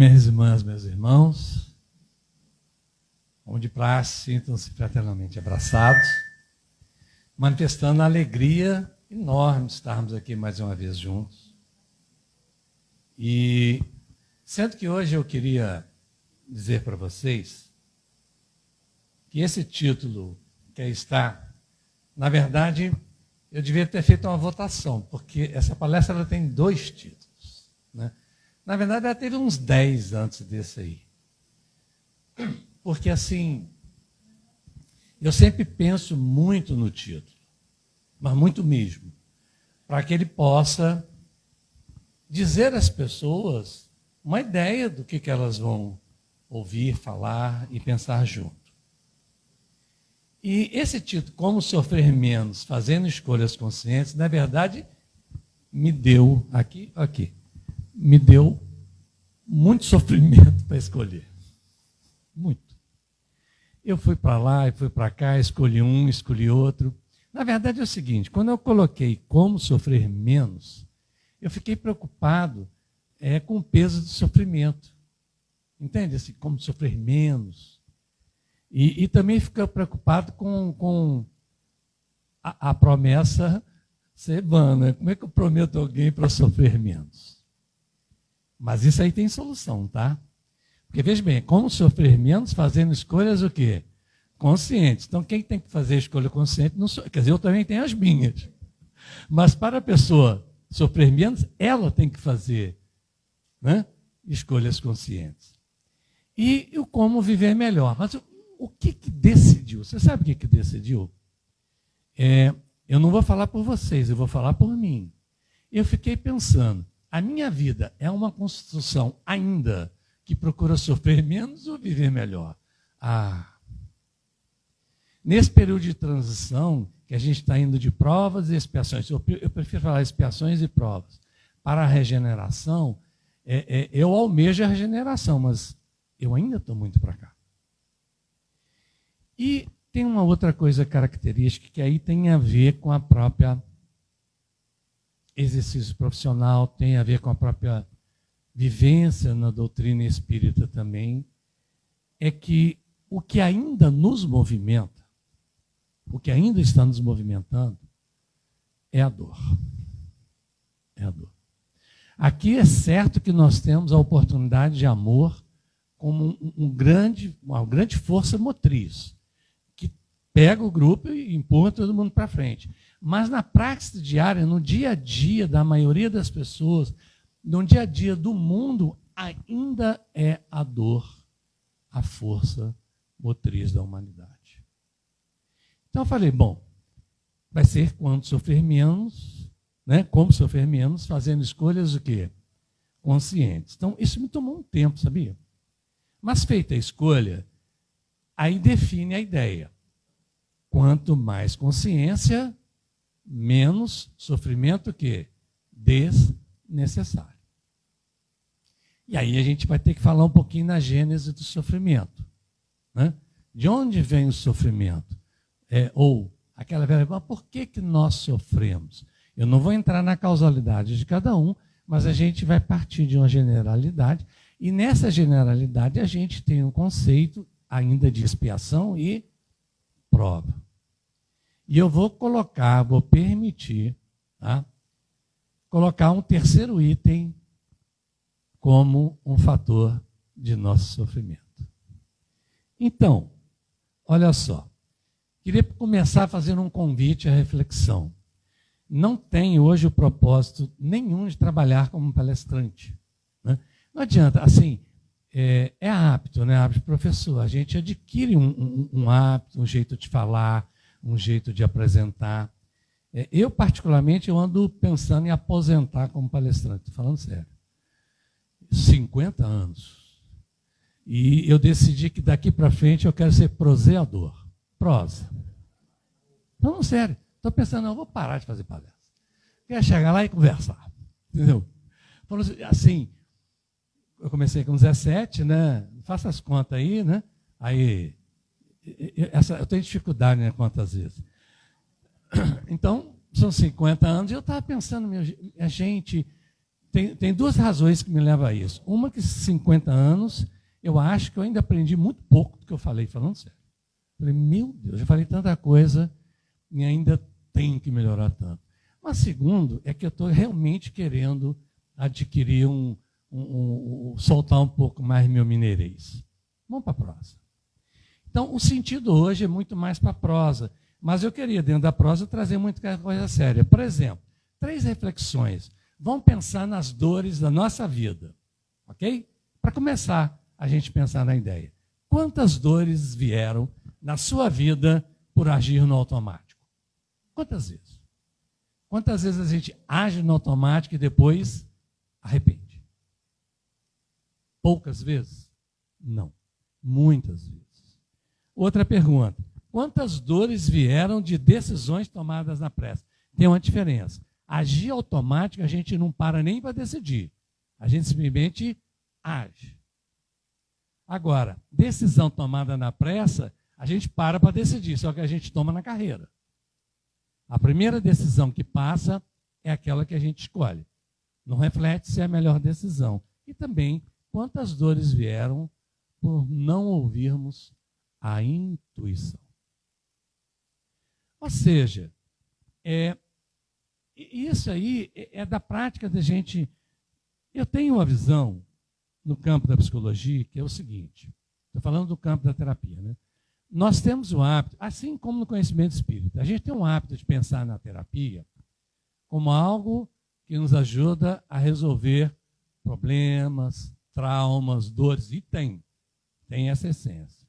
Minhas irmãs, meus irmãos, como de praxe, sintam-se fraternalmente abraçados, manifestando a alegria enorme de estarmos aqui mais uma vez juntos. E, sendo que hoje eu queria dizer para vocês que esse título que aí está, na verdade, eu devia ter feito uma votação, porque essa palestra ela tem 2 títulos, né? Na verdade, ela teve uns 10 antes desse aí. Porque, assim, eu sempre penso muito no título, mas muito mesmo, para que ele possa dizer às pessoas uma ideia do que elas vão ouvir, falar e pensar junto. E esse título, Como Sofrer Menos, Fazendo Escolhas Conscientes, na verdade, me deu, me deu muito sofrimento para escolher. Muito. Eu fui para lá e fui para cá, escolhi um, escolhi outro. Na verdade é o seguinte, quando eu coloquei como sofrer menos, eu fiquei preocupado com o peso do sofrimento. Entende? Assim, como sofrer menos. E também fiquei preocupado com a promessa ser vã, né? Como é que eu prometo a alguém para sofrer menos? Mas isso aí tem solução, tá? Porque, veja bem, como sofrer menos fazendo escolhas o quê? Conscientes. Então, quem tem que fazer a escolha consciente, não sou, quer dizer, eu também tenho as minhas. Mas para a pessoa sofrer menos, ela tem que fazer, né, escolhas conscientes. E o como viver melhor. Mas o que decidiu? Você sabe o que decidiu? Eu não vou falar por vocês, eu vou falar por mim. Eu fiquei pensando, a minha vida é uma construção ainda que procura sofrer menos ou viver melhor? Nesse período de transição, que a gente está indo de provas e expiações, eu prefiro falar expiações e provas, para a regeneração, eu almejo a regeneração, mas eu ainda estou muito para cá. E tem uma outra coisa característica que aí tem a ver com a própria exercício profissional, tem a ver com a própria vivência na doutrina espírita também, é que o que ainda nos movimenta, o que ainda está nos movimentando, é a dor. É a dor. Aqui é certo que nós temos a oportunidade de amor como uma grande força motriz, que pega o grupo e empurra todo mundo para frente. Mas na prática diária, no dia a dia da maioria das pessoas, no dia a dia do mundo, ainda é a dor a força motriz da humanidade. Então eu falei, bom, vai ser quando sofrer menos, né? Como sofrer menos, fazendo escolhas o quê? Conscientes. Então isso me tomou um tempo, sabia? Mas feita a escolha, aí define a ideia. Quanto mais consciência, menos sofrimento que desnecessário. E aí a gente vai ter que falar um pouquinho na gênese do sofrimento, né? De onde vem o sofrimento? Ou aquela velha, mas por que nós sofremos? Eu não vou entrar na causalidade de cada um, mas a gente vai partir de uma generalidade, e nessa generalidade a gente tem um conceito ainda de expiação e prova. E eu vou permitir, tá, colocar um terceiro item como um fator de nosso sofrimento. Então, olha só, queria começar fazendo um convite à reflexão. Não tenho hoje o propósito nenhum de trabalhar como palestrante, né? Não adianta, assim, é hábito, né? Hábito de professor. A gente adquire um hábito, um jeito de falar, um jeito de apresentar. Eu, particularmente, eu ando pensando em aposentar como palestrante, estou falando sério. 50 anos. E eu decidi que daqui para frente eu quero ser proseador. Prosa. Não, sério. Estou pensando, não, eu vou parar de fazer palestra. Quero chegar lá e conversar. Entendeu? Assim, eu comecei com 17, né? Faça as contas aí, né? Aí, eu tenho dificuldade, né? Quantas vezes. Então, são 50 anos e eu estava pensando, minha gente, Tem duas razões que me levam a isso. Uma que 50 anos, eu acho que eu ainda aprendi muito pouco do que eu falei, falando sério. Falei, meu Deus, eu falei tanta coisa e ainda tenho que melhorar tanto. Mas segundo, é que eu estou realmente querendo adquirir soltar um pouco mais meu mineirês. Vamos para a prosa. Então, o sentido hoje é muito mais para a prosa, mas eu queria, dentro da prosa, trazer muita coisa séria. Por exemplo, 3 reflexões. Vamos pensar nas dores da nossa vida, ok? Para começar, a gente pensar na ideia. Quantas dores vieram na sua vida por agir no automático? Quantas vezes? Quantas vezes a gente age no automático e depois arrepende? Poucas vezes? Não. Muitas vezes. Outra pergunta. Quantas dores vieram de decisões tomadas na pressa? Tem uma diferença. Agir automático, a gente não para nem para decidir. A gente simplesmente age. Agora, decisão tomada na pressa, a gente para decidir, só que a gente toma na carreira. A primeira decisão que passa é aquela que a gente escolhe. Não reflete se é a melhor decisão. E também, quantas dores vieram por não ouvirmos a intuição. Ou seja, isso aí é da prática da gente. Eu tenho uma visão no campo da psicologia que é o seguinte, estou falando do campo da terapia, né? Nós temos o hábito, assim como no conhecimento espírita, a gente tem um hábito de pensar na terapia como algo que nos ajuda a resolver problemas, traumas, dores, e tem essa essência.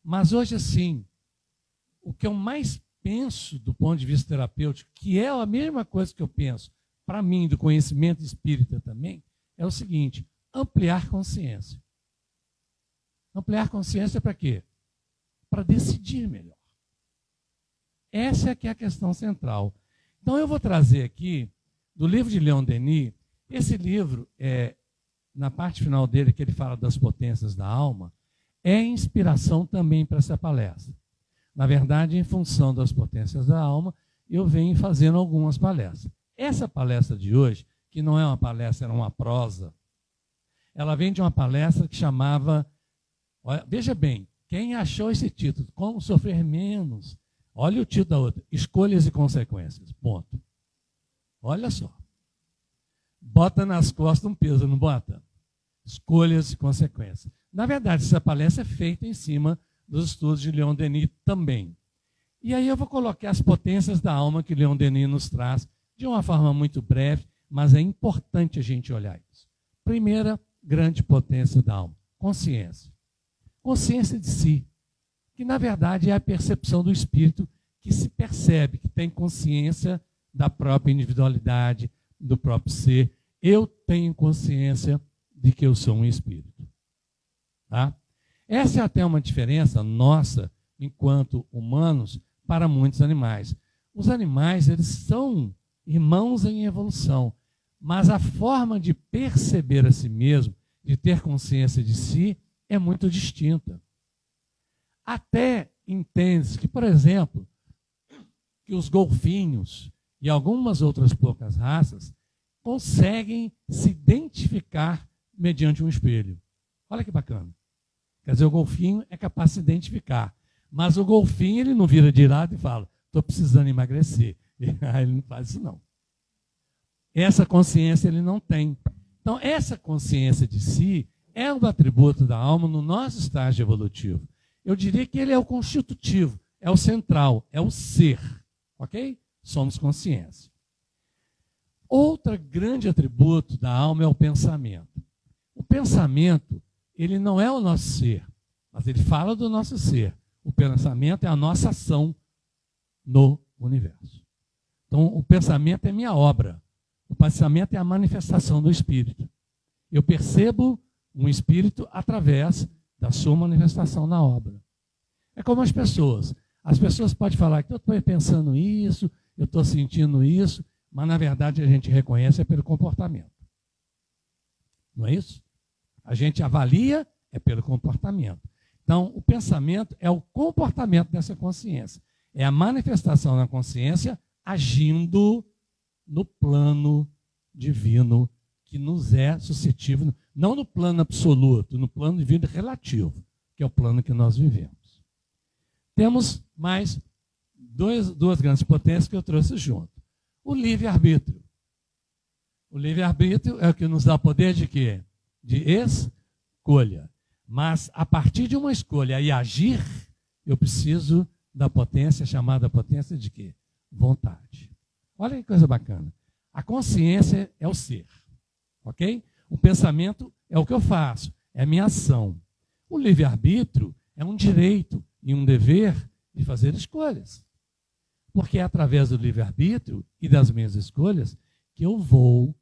Mas hoje, assim, o que eu mais penso do ponto de vista terapêutico, que é a mesma coisa que eu penso, para mim, do conhecimento espírita também, é o seguinte: ampliar consciência. Ampliar consciência para quê? Para decidir melhor. Essa é que é a questão central. Então eu vou trazer aqui, do livro de Leon Denis, esse livro, na parte final dele, que ele fala das potências da alma, é inspiração também para essa palestra. Na verdade, em função das potências da alma, eu venho fazendo algumas palestras. Essa palestra de hoje, que não é uma palestra, era uma prosa, ela vem de uma palestra que chamava, olha, veja bem, quem achou esse título, Como Sofrer Menos, olha o título da outra, Escolhas e Consequências, ponto. Olha só. Bota nas costas um peso, não bota? Escolhas e Consequências. Na verdade, essa palestra é feita em cima dos estudos de Leon Denis também. E aí eu vou colocar as potências da alma que Leon Denis nos traz, de uma forma muito breve, mas é importante a gente olhar isso. Primeira grande potência da alma, consciência. Consciência de si, que na verdade é a percepção do espírito que se percebe, que tem consciência da própria individualidade, do próprio ser. Eu tenho consciência de que eu sou um espírito. Tá? Essa é até uma diferença nossa, enquanto humanos, para muitos animais. Os animais, eles são irmãos em evolução, mas a forma de perceber a si mesmo, de ter consciência de si, é muito distinta. Até entende-se que, por exemplo, que os golfinhos e algumas outras poucas raças conseguem se identificar mediante um espelho. Olha que bacana. Quer dizer, o golfinho é capaz de se identificar. Mas o golfinho, ele não vira de lado e fala, estou precisando emagrecer. Ele não faz isso, não. Essa consciência ele não tem. Então, essa consciência de si é um atributo da alma no nosso estágio evolutivo. Eu diria que ele é o constitutivo, é o central, é o ser. Ok? Somos consciência. Outro grande atributo da alma é o pensamento. O pensamento, ele não é o nosso ser, mas ele fala do nosso ser. O pensamento é a nossa ação no universo. Então, o pensamento é minha obra. O pensamento é a manifestação do espírito. Eu percebo um espírito através da sua manifestação na obra. É como as pessoas. As pessoas podem falar que eu estou pensando isso, eu estou sentindo isso, mas na verdade a gente reconhece pelo comportamento. Não é isso? A gente avalia pelo comportamento. Então, o pensamento é o comportamento dessa consciência. É a manifestação da consciência agindo no plano divino que nos é suscetível, não no plano absoluto, no plano de vida relativo, que é o plano que nós vivemos. Temos mais duas grandes potências que eu trouxe junto. O livre-arbítrio. O livre-arbítrio é o que nos dá poder de quê? De escolha. Mas, a partir de uma escolha e agir, eu preciso da potência chamada potência de quê? Vontade. Olha que coisa bacana. A consciência é o ser, ok? O pensamento é o que eu faço, é a minha ação. O livre-arbítrio é um direito e um dever de fazer escolhas. Porque é através do livre-arbítrio e das minhas escolhas que eu vou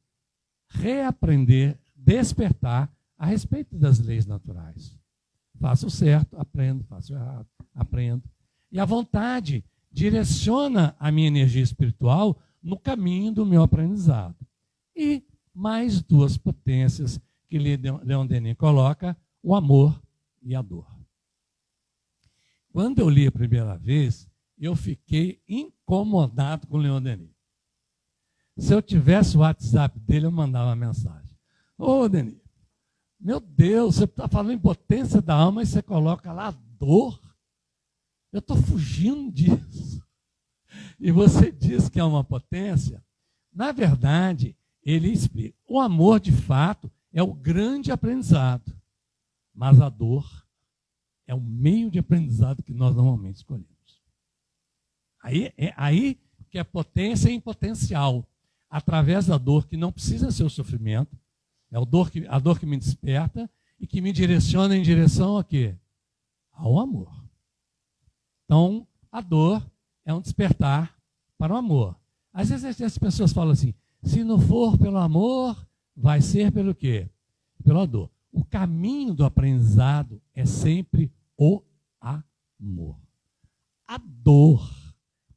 reaprender, despertar a respeito das leis naturais. Faço o certo, aprendo, faço o errado, aprendo. E a vontade direciona a minha energia espiritual no caminho do meu aprendizado. E mais duas potências que Leon Denis coloca, o amor e a dor. Quando eu li a primeira vez, eu fiquei incomodado com o Leon Denis. Se eu tivesse o WhatsApp dele, eu mandava uma mensagem. Ô, Denis, meu Deus, você está falando em potência da alma e você coloca lá dor. Eu estou fugindo disso. E você diz que é uma potência. Na verdade, ele explica. O amor, de fato, é o grande aprendizado. Mas a dor é o meio de aprendizado que nós normalmente escolhemos. Aí que é potência em potencial. Através da dor, que não precisa ser o sofrimento, é a dor que me desperta e que me direciona em direção ao quê? Ao amor. Então, a dor é um despertar para o amor. Às vezes as pessoas falam assim, se não for pelo amor, vai ser pelo quê? Pela dor. O caminho do aprendizado é sempre o amor. A dor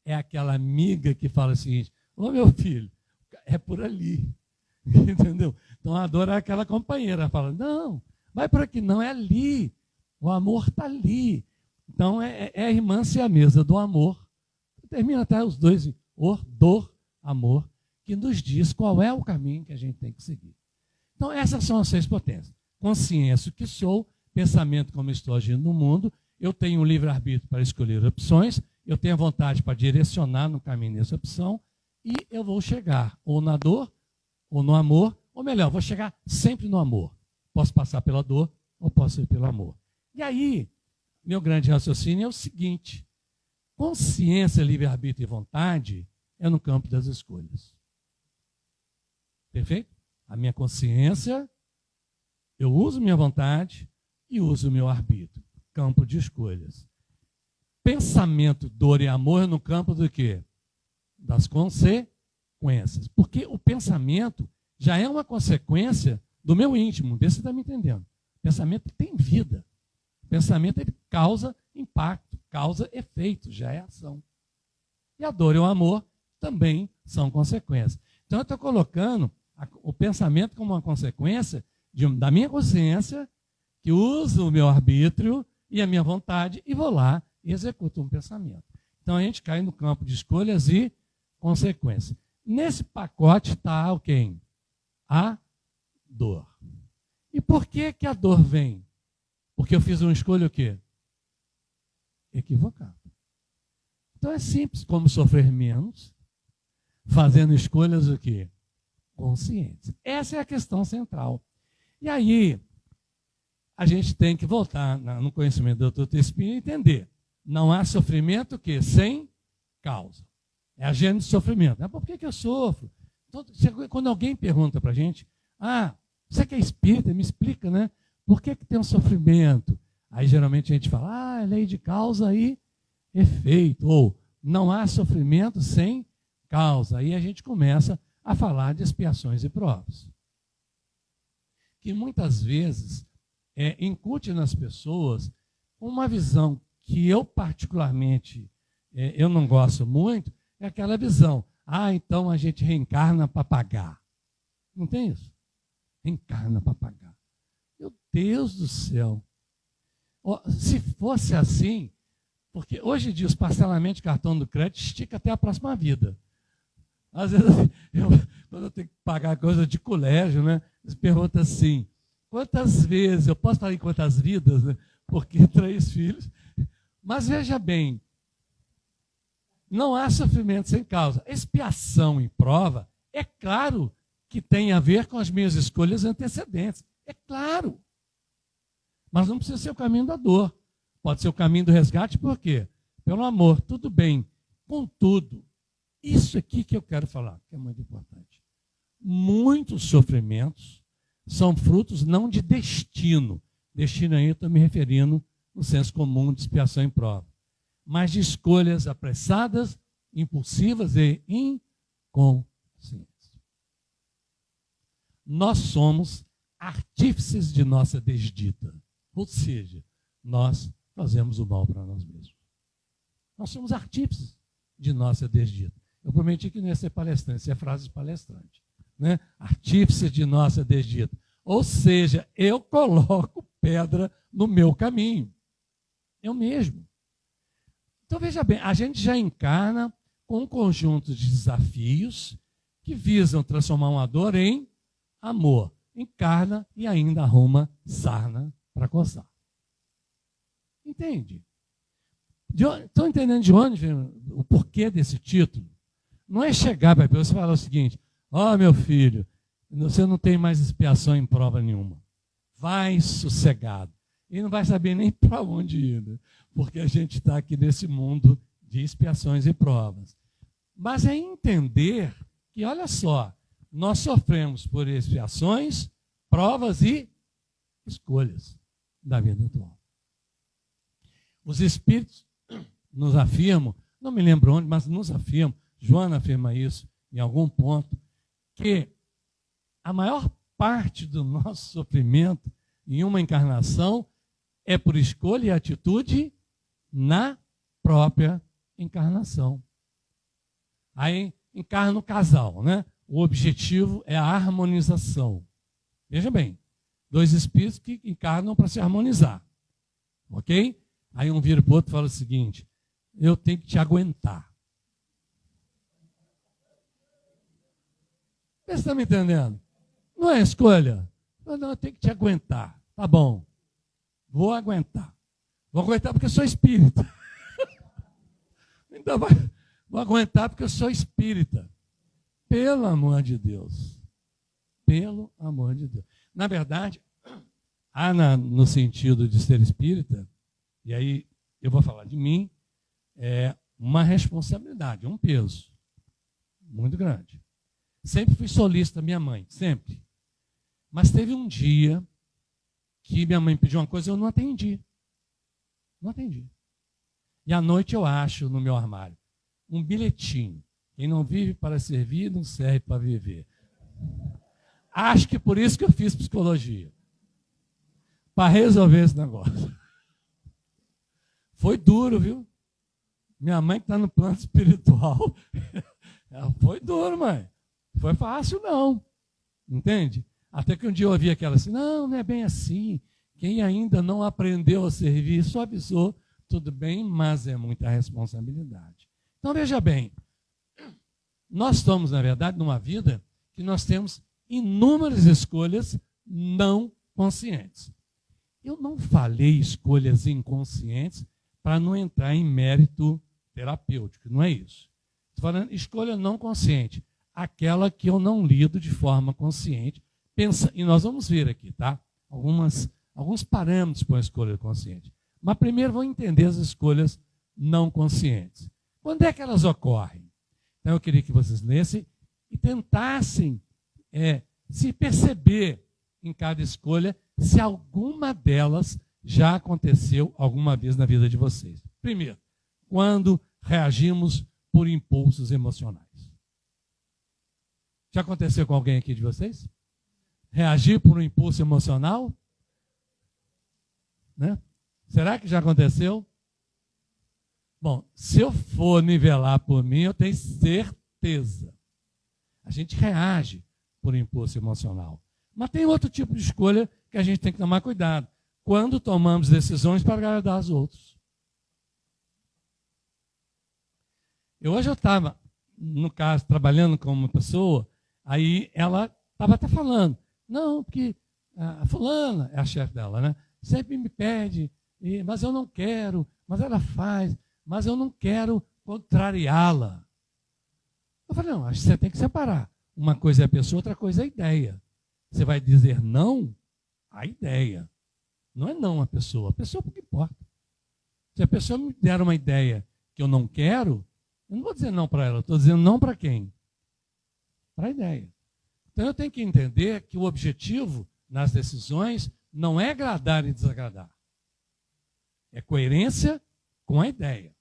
é aquela amiga que fala o seguinte, ô meu filho, é por ali. Entendeu? Então a dor é aquela companheira, fala, não, vai por aqui, não, é ali. O amor está ali. Então é a irmã siamesa do amor. Termina até os dois em dor, amor, que nos diz qual é o caminho que a gente tem que seguir. Então essas são as 6 potências. Consciência, o que sou, pensamento como estou agindo no mundo, eu tenho um livre-arbítrio para escolher opções, eu tenho a vontade para direcionar no caminho dessa opção, e eu vou chegar ou na dor, ou no amor, ou melhor, vou chegar sempre no amor. Posso passar pela dor, ou posso ir pelo amor. E aí, meu grande raciocínio é o seguinte, consciência, livre-arbítrio e vontade é no campo das escolhas. Perfeito? A minha consciência, eu uso minha vontade e uso o meu arbítrio. Campo de escolhas. Pensamento, dor e amor é no campo do quê? Das consequências. Porque o pensamento já é uma consequência do meu íntimo. Vê se você está me entendendo. O pensamento tem vida. O pensamento ele causa impacto, causa efeito, já é ação. E a dor e o amor também são consequências. Então eu estou colocando o pensamento como uma consequência da minha consciência, que uso o meu arbítrio e a minha vontade, e vou lá e executo um pensamento. Então a gente cai no campo de escolhas e consequências. Nesse pacote está quem? A dor. E por que a dor vem? Porque eu fiz uma escolha o quê? Equivocada. Então é simples, como sofrer menos, fazendo escolhas o quê? Conscientes. Essa é a questão central. E aí, a gente tem que voltar no conhecimento do Dr. Espírito e entender. Não há sofrimento que sem causa. É a gênese do sofrimento. Mas por que eu sofro? Então, quando alguém pergunta para a gente, você que é espírita, me explica, né? Por que tem um sofrimento? Aí geralmente a gente fala, é lei de causa e efeito. Ou não há sofrimento sem causa. Aí a gente começa a falar de expiações e provas. Que muitas vezes incute nas pessoas uma visão que eu particularmente eu não gosto muito, é aquela visão. Então a gente reencarna para pagar. Não tem isso? Reencarna para pagar. Meu Deus do céu. Se fosse assim, porque hoje em dia os parcelamentos de cartão do crédito estica até a próxima vida. Às vezes, quando eu tenho que pagar coisa de colégio, né, eles perguntam assim, quantas vezes, eu posso falar em quantas vidas, né, porque 3 filhos, mas veja bem, não há sofrimento sem causa. Expiação e prova, é claro que tem a ver com as minhas escolhas antecedentes. É claro. Mas não precisa ser o caminho da dor. Pode ser o caminho do resgate, por quê? Pelo amor, tudo bem. Contudo, isso aqui que eu quero falar, que é muito importante. Muitos sofrimentos são frutos não de destino. Destino aí eu estou me referindo no senso comum de expiação e prova. Mas de escolhas apressadas, impulsivas e inconscientes. Nós somos artífices de nossa desdita. Ou seja, nós fazemos o mal para nós mesmos. Nós somos artífices de nossa desdita. Eu prometi que não ia ser palestrante, isso é frase de palestrante. Né? Artífices de nossa desdita. Ou seja, eu coloco pedra no meu caminho. Eu mesmo. Então, veja bem, a gente já encarna com um conjunto de desafios que visam transformar uma dor em amor. Encarna e ainda arruma sarna para coçar. Entende? Estão entendendo de onde vem o porquê desse título? Não é chegar para a pessoa e falar o seguinte, ó meu filho, você não tem mais expiação em prova nenhuma. Vai sossegado. E não vai saber nem para onde ir, né? Porque a gente está aqui nesse mundo de expiações e provas. Mas é entender que, olha só, nós sofremos por expiações, provas e escolhas da vida atual. Os Espíritos nos afirmam, não me lembro onde, mas nos afirmam, Joana afirma isso em algum ponto, que a maior parte do nosso sofrimento em uma encarnação é por escolha e atitude na própria encarnação. Aí encarna o casal, né? O objetivo é a harmonização. Veja bem, 2 espíritos que encarnam para se harmonizar. Ok? Aí um vira para o outro e fala o seguinte, eu tenho que te aguentar. Você está me entendendo? Não é escolha. Não, eu tenho que te aguentar. Tá bom. Vou aguentar. Vou aguentar porque eu sou espírita. Então, vou aguentar porque eu sou espírita. Pelo amor de Deus. Pelo amor de Deus. Na verdade, há no sentido de ser espírita, e aí eu vou falar de mim, é uma responsabilidade, um peso muito grande. Sempre fui solista da minha mãe, sempre. Mas teve um dia que minha mãe pediu uma coisa e eu não atendi. Não atendi. E à noite eu acho no meu armário um bilhetinho. Quem não vive para servir, não serve para viver. Acho que por isso que eu fiz psicologia. Para resolver esse negócio. Foi duro, viu? Minha mãe que está no plano espiritual. Foi duro, mãe. Foi fácil, não. Entende? Até que um dia eu ouvi aquela assim, não é bem assim. Quem ainda não aprendeu a servir, só avisou, tudo bem, mas é muita responsabilidade. Então, veja bem, nós estamos, na verdade, numa vida que nós temos inúmeras escolhas não conscientes. Eu não falei escolhas inconscientes para não entrar em mérito terapêutico, não é isso. Estou falando escolha não consciente, aquela que eu não lido de forma consciente. E nós vamos ver aqui, tá? Alguns parâmetros para a escolha consciente. Mas primeiro vamos entender as escolhas não conscientes. Quando é que elas ocorrem? Então eu queria que vocês lessem e tentassem se perceber em cada escolha se alguma delas já aconteceu alguma vez na vida de vocês. Primeiro, quando reagimos por impulsos emocionais. Já aconteceu com alguém aqui de vocês? Reagir por um impulso emocional? Né? Será que já aconteceu? Bom, se eu for nivelar por mim, eu tenho certeza. A gente reage por impulso emocional. Mas tem outro tipo de escolha que a gente tem que tomar cuidado. Quando tomamos decisões para agradar os outros. Hoje eu estava no caso, trabalhando com uma pessoa, aí ela estava até falando, não, porque a fulana, é a chefe dela, né? Sempre me pede, mas eu não quero, mas ela faz, mas eu não quero contrariá-la. Eu falei, não, acho que você tem que separar. Uma coisa é a pessoa, outra coisa é a ideia. Você vai dizer não à ideia. Não é não à pessoa. A pessoa pouco importa. Se a pessoa me der uma ideia que eu não quero, eu não vou dizer não para ela, eu estou dizendo não para quem? Para a ideia. Então eu tenho que entender que o objetivo nas decisões não é agradar e desagradar. É coerência com a ideia.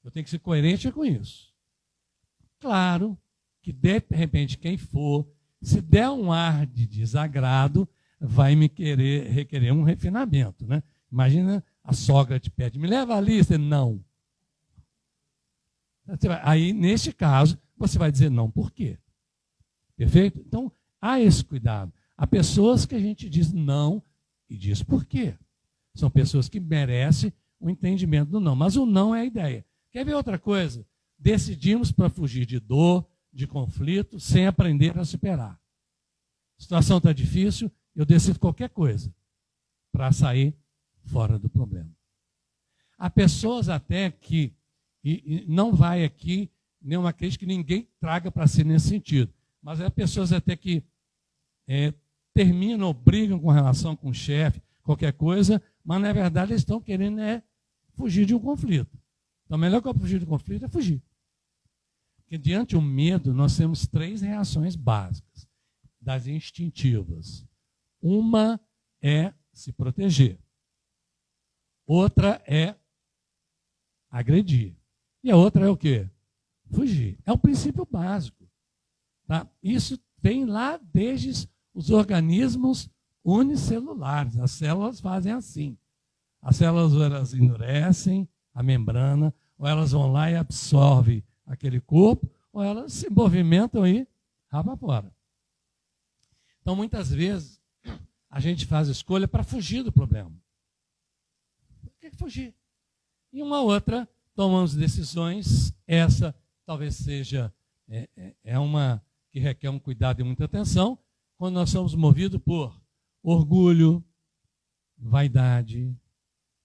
Eu tenho que ser coerente com isso. Claro que, de repente, quem for, se der um ar de desagrado, vai me requerer um refinamento, né? Imagina a sogra te pede, me leva ali, você não. Aí, neste caso, você vai dizer não, por quê? Perfeito? Então, há esse cuidado. Há pessoas que a gente diz não e diz por quê. São pessoas que merecem o entendimento do não, mas o não é a ideia. Quer ver outra coisa? Decidimos para fugir de dor, de conflito, sem aprender a superar. A situação está difícil, eu decido qualquer coisa para sair fora do problema. Há pessoas até que, e não vai aqui nenhuma crítica que ninguém traga para si nesse sentido, mas há pessoas até que terminam ou brigam com relação com o chefe, qualquer coisa, mas na verdade eles estão querendo fugir de um conflito. Então, melhor que eu fugir do conflito é fugir. Porque diante do medo, nós temos 3 reações básicas, das instintivas. Uma é se proteger. Outra é agredir. E a outra é o quê? Fugir. É o princípio básico. Tá? Isso vem lá desde os organismos unicelulares. As células fazem assim. As células ou elas endurecem a membrana, ou elas vão lá e absorvem aquele corpo, ou elas se movimentam e rapa fora. Então, muitas vezes, a gente faz escolha para fugir do problema. Por que fugir? E uma outra, tomamos decisões, essa talvez seja uma que requer um cuidado e muita atenção, quando nós somos movidos por orgulho, vaidade,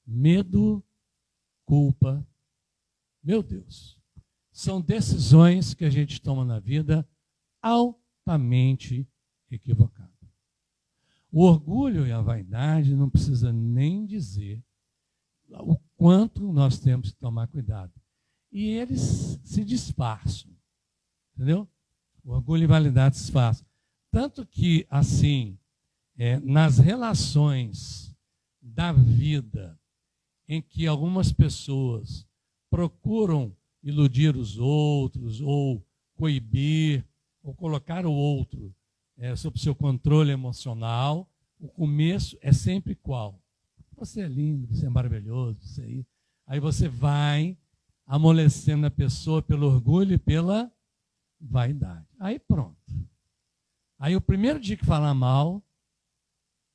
medo, culpa. Meu Deus, são decisões que a gente toma na vida altamente equivocadas. O orgulho e a vaidade não precisa nem dizer o quanto nós temos que tomar cuidado. E eles se disfarçam, entendeu? O orgulho e a vaidade se disfarçam. Tanto que, assim, nas relações da vida, em que algumas pessoas procuram iludir os outros, ou coibir, ou colocar o outro sob seu controle emocional, o começo é sempre qual? Você é lindo, você é maravilhoso, você aí. Aí você vai amolecendo a pessoa pelo orgulho e pela vaidade. Aí pronto. Aí o primeiro dia que falar mal,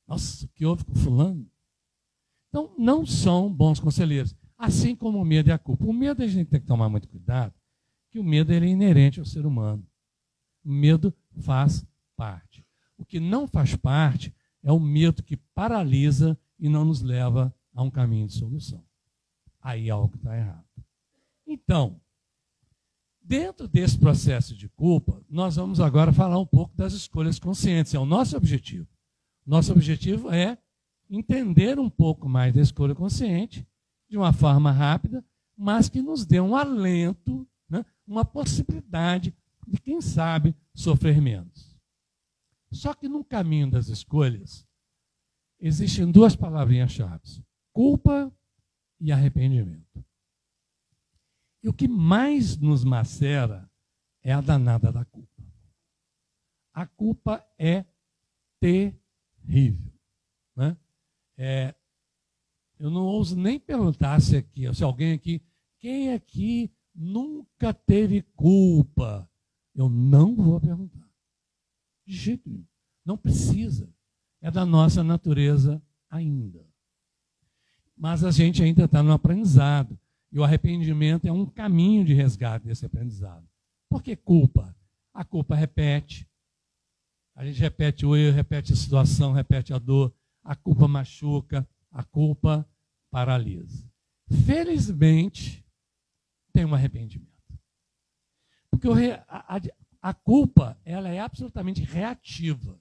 nossa, o que houve com fulano? Então, não são bons conselheiros. Assim como o medo e a culpa. O medo a gente tem que tomar muito cuidado, que o medo ele é inerente ao ser humano. O medo faz parte. O que não faz parte é o medo que paralisa e não nos leva a um caminho de solução. Aí algo está errado. Então, dentro desse processo de culpa, nós vamos agora falar um pouco das escolhas conscientes. É o nosso objetivo. Nosso objetivo é entender um pouco mais da escolha consciente, de uma forma rápida, mas que nos dê um alento, né, uma possibilidade de, quem sabe, sofrer menos. Só que no caminho das escolhas, existem 2 palavrinhas-chave: culpa e arrependimento. E o que mais nos macera é a danada da culpa. A culpa é terrível, né? Eu não ouso nem perguntar se alguém aqui, quem aqui nunca teve culpa? Eu não vou perguntar. De jeito nenhum. Não precisa. É da nossa natureza ainda. Mas a gente ainda está no aprendizado. E o arrependimento é um caminho de resgate desse aprendizado. Por que culpa? A culpa repete. A gente repete o erro, repete a situação, repete a dor. A culpa machuca, a culpa paralisa. Felizmente, tem um arrependimento. Porque a culpa, ela é absolutamente reativa.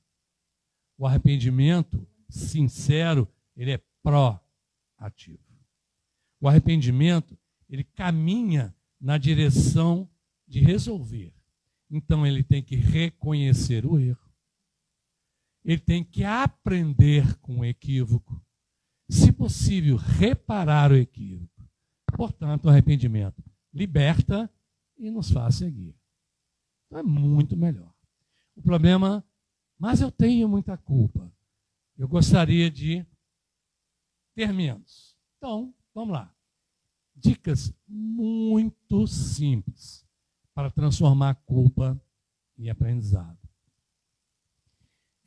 O arrependimento sincero, ele é proativo. O arrependimento, ele caminha na direção de resolver. Então, ele tem que reconhecer o erro. Ele tem que aprender com o equívoco. Se possível, reparar o equívoco. Portanto, o arrependimento liberta e nos faz seguir. Então, é muito melhor. O problema, mas eu tenho muita culpa. Eu gostaria de ter menos. Então, vamos lá. Dicas muito simples para transformar a culpa em aprendizado.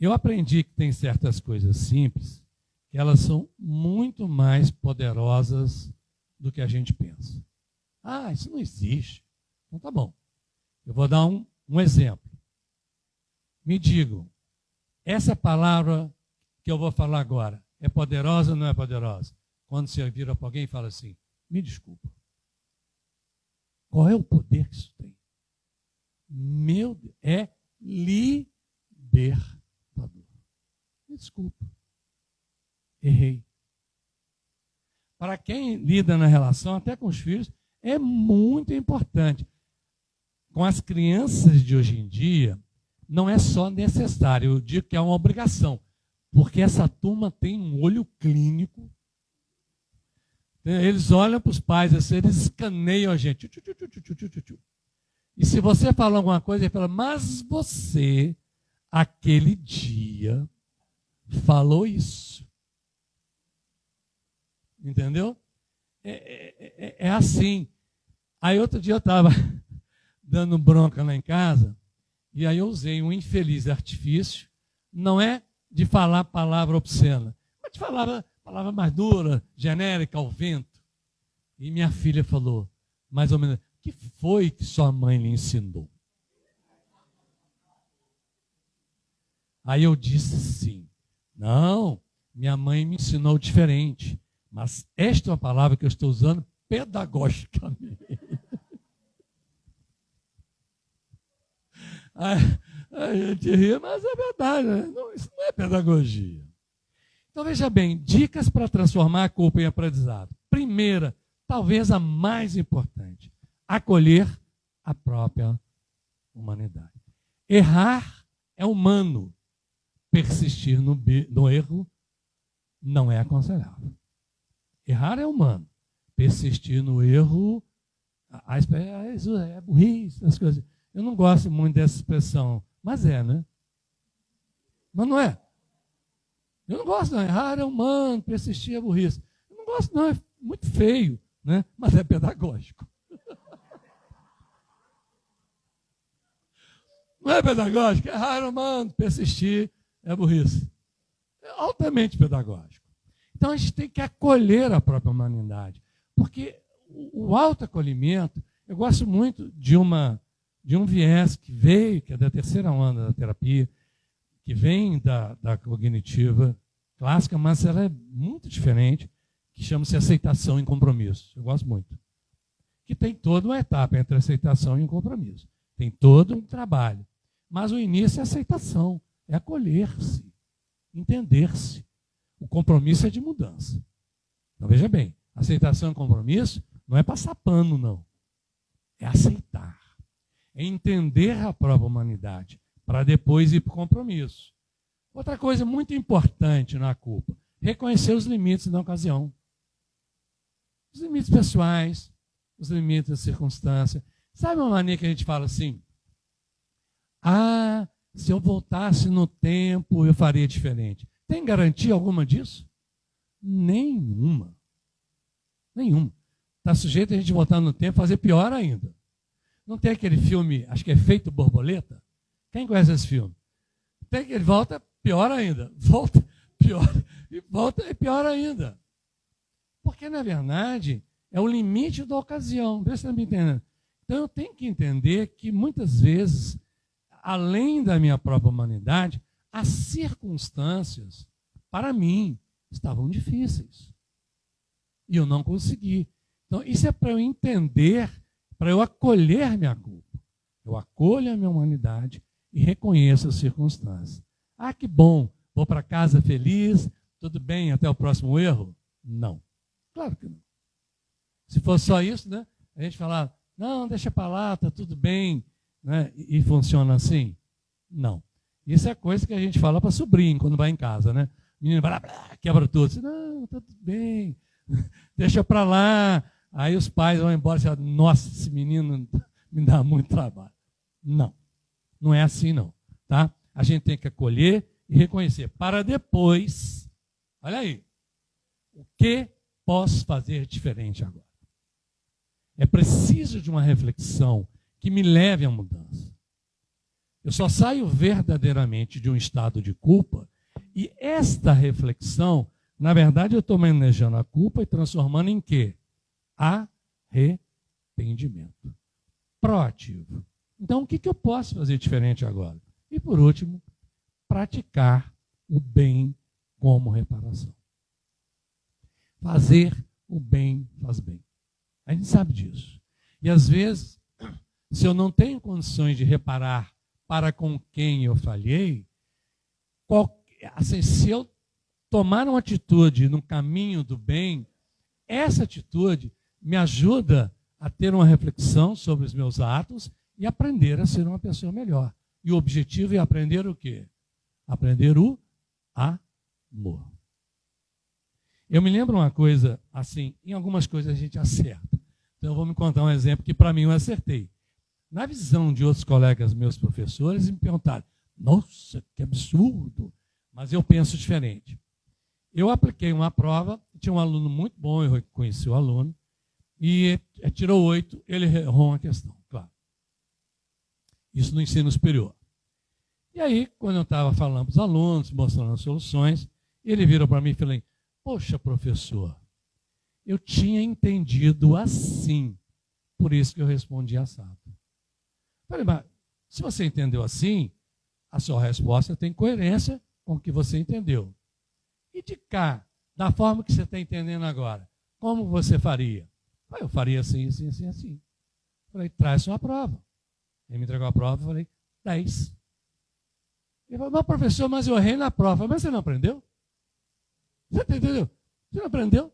Eu aprendi que tem certas coisas simples que elas são muito mais poderosas do que a gente pensa. Ah, isso não existe. Então tá bom. Eu vou dar um exemplo. Me digam, essa palavra que eu vou falar agora é poderosa ou não é poderosa? Quando você vira para alguém e fala assim, me desculpa. Qual é o poder que isso tem? Meu Deus, é libertador. Me desculpa. Errei. Para quem lida na relação, até com os filhos, é muito importante. Com as crianças de hoje em dia, não é só necessário, eu digo que é uma obrigação, porque essa turma tem um olho clínico. Eles olham para os pais, assim, eles escaneiam a gente. E se você fala alguma coisa, ele fala, mas você, aquele dia, falou isso. Entendeu? É assim. Aí outro dia eu estava dando bronca lá em casa, e aí eu usei um infeliz artifício, não é de falar palavra obscena, mas de falar palavra mais dura, genérica, ao vento. E minha filha falou, mais ou menos, o que foi que sua mãe lhe ensinou? Aí eu disse sim. Não, minha mãe me ensinou diferente. Mas esta é uma palavra que eu estou usando pedagogicamente. A gente ri, mas é verdade, né? Não, isso não é pedagogia. Então veja bem, dicas para transformar a culpa em aprendizado. Primeira, talvez a mais importante, acolher a própria humanidade. Errar é humano. Persistir no erro não é aconselhável. Errar é humano. Persistir no erro é burrice, as coisas. Eu não gosto muito dessa expressão, mas é, né? Mas não é. Eu não gosto, não. Errar é humano, persistir é burrice. Eu não gosto, não. É muito feio, né? Mas é pedagógico. Não é pedagógico? Errar é humano, persistir é burrice. É altamente pedagógico. Então a gente tem que acolher a própria humanidade. Porque o autoacolhimento, eu gosto muito de um viés que veio, que é da terceira onda da terapia, que vem da cognitiva clássica, mas ela é muito diferente, que chama-se aceitação e compromisso. Eu gosto muito. Que tem toda uma etapa entre aceitação e compromisso. Tem todo um trabalho. Mas o início é aceitação, é acolher-se, entender-se. O compromisso é de mudança. Então, veja bem, aceitação e compromisso não é passar pano, não. É aceitar. É entender a própria humanidade, para depois ir para o compromisso. Outra coisa muito importante na culpa, reconhecer os limites da ocasião. Os limites pessoais, os limites da circunstância. Sabe uma mania que a gente fala assim? Ah, se eu voltasse no tempo, eu faria diferente. Tem garantia alguma disso? Nenhuma. Nenhuma. Está sujeito a gente voltar no tempo e fazer pior ainda. Não tem aquele filme, acho que é Efeito Borboleta? Quem conhece esse filme? Tem que ele volta pior ainda. Volta pior e volta e pior ainda. Porque, na verdade, é o limite da ocasião. Vê se você está me entendendo. Então eu tenho que entender que muitas vezes, além da minha própria humanidade, as circunstâncias, para mim, estavam difíceis. E eu não consegui. Então isso é para eu entender, para eu acolher minha culpa. Eu acolho a minha humanidade e reconheço as circunstâncias. Ah, que bom, vou para casa feliz, tudo bem, até o próximo erro? Não. Claro que não. Se fosse só isso, né, a gente falar, não, deixa para lá, está tudo bem, né, e funciona assim? Não. Isso é coisa que a gente fala para sobrinho quando vai em casa, né? O menino vai lá, quebra tudo. Diz, não, está tudo bem, deixa para lá. Aí os pais vão embora e falam, nossa, esse menino me dá muito trabalho. Não, não é assim não, tá? A gente tem que acolher e reconhecer, para depois, olha aí, o que posso fazer diferente agora? É preciso de uma reflexão que me leve à mudança. Eu só saio verdadeiramente de um estado de culpa e esta reflexão, na verdade, eu estou manejando a culpa e transformando em quê? Arrependimento. Proativo. Então, o que eu posso fazer diferente agora? E, por último, praticar o bem como reparação. Fazer o bem faz bem. A gente sabe disso. E, às vezes, se eu não tenho condições de reparar para com quem eu falhei, assim, se eu tomar uma atitude no caminho do bem, essa atitude me ajuda a ter uma reflexão sobre os meus atos e aprender a ser uma pessoa melhor. E o objetivo é aprender o quê? Aprender o amor. Eu me lembro uma coisa, assim, em algumas coisas a gente acerta. Então eu vou me contar um exemplo que para mim eu acertei. Na visão de outros colegas meus professores, me perguntaram, nossa, que absurdo, mas eu penso diferente. Eu apliquei uma prova, tinha um aluno muito bom, eu conheci o aluno, e tirou 8, ele errou uma questão, claro. Isso no ensino superior. E aí, quando eu estava falando para os alunos, mostrando as soluções, ele virou para mim e falou, poxa, professor, eu tinha entendido assim, por isso que eu respondi assado. Falei, mas se você entendeu assim, a sua resposta tem coerência com o que você entendeu. E de cá, da forma que você está entendendo agora, como você faria? Eu faria assim, assim, assim, assim. Falei, traz sua prova. Ele me entregou a prova e falei, 10. Ele falou, mas professor, mas eu errei na prova. Mas você não aprendeu? Você entendeu? Você não aprendeu?